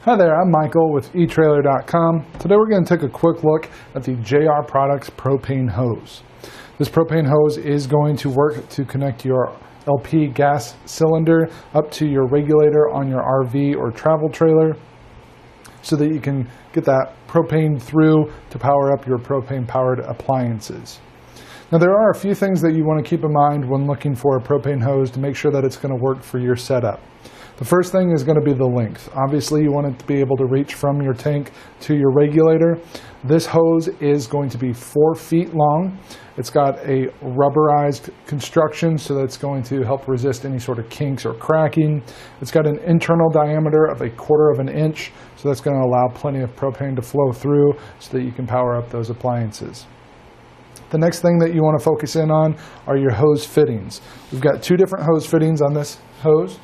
Hi there, I'm Michael with etrailer.com. Today we're going to take a quick look at the JR Products Propane Hose. This propane hose is going to work to connect your LP gas cylinder up to your regulator on your RV or travel trailer so that you can get that propane through to power up your propane-powered appliances. Now there are a few things that you want to keep in mind when looking for a propane hose to make sure that it's going to work for your setup. The first thing is going to be the length. Obviously you want it to be able to reach from your tank to your regulator. This hose is going to be 4 feet long. It's got a rubberized construction, so that's going to help resist any sort of kinks or cracking. It's got an internal diameter of 1/4 inch, so that's going to allow plenty of propane to flow through so that you can power up those appliances. The next thing that you want to focus in on are your hose fittings. We've got 2 different hose fittings on this hose.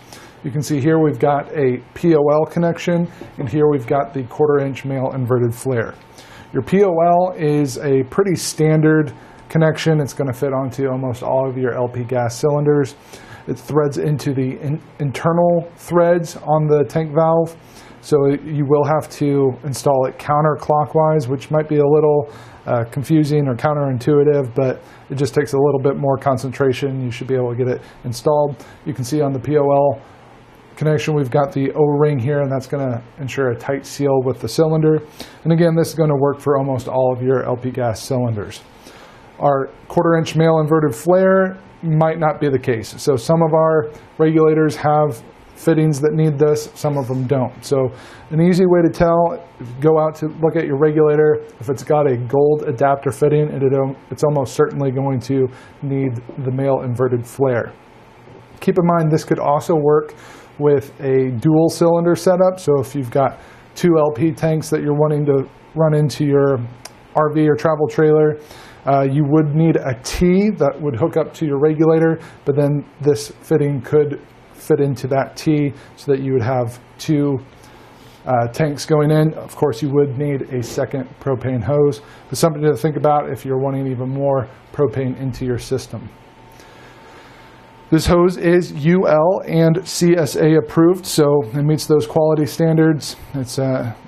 You can see here we've got a POL connection, and here we've got the 1/4 inch male inverted flare. Your POL is a pretty standard connection. It's going to fit onto almost all of your LP gas cylinders. It threads into the internal threads on the tank valve, so you will have to install it counterclockwise, which might be a little confusing or counterintuitive, but it just takes a little bit more concentration. You should be able to get it installed. You can see on the POL connection we've got the O-ring here, and that's going to ensure a tight seal with the cylinder. And again, this is going to work for almost all of your LP gas cylinders. Our 1/4 inch male inverted flare might not be the case. So some of our regulators have fittings that need this, some of them don't. So an easy way to tell, if you go out to look at your regulator, if it's got a gold adapter fitting, it's almost certainly going to need the male inverted flare. Keep in mind this could also work with a dual cylinder setup. So if you've got 2 LP tanks that you're wanting to run into your RV or travel trailer, you would need a T that would hook up to your regulator, but then this fitting could fit into that T so that you would have 2 tanks going in. Of course, you would need a second propane hose, but something to think about if you're wanting even more propane into your system. This hose is UL and CSA approved, so it meets those quality standards. It's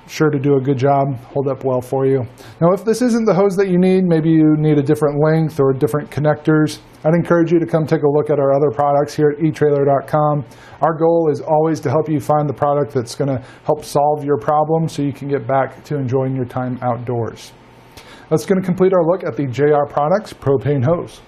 sure to do a good job, hold up well for you. Now, if this isn't the hose that you need, maybe you need a different length or different connectors, I'd encourage you to come take a look at our other products here at etrailer.com. Our goal is always to help you find the product that's going to help solve your problem so you can get back to enjoying your time outdoors. That's going to complete our look at the JR Products Propane Hose.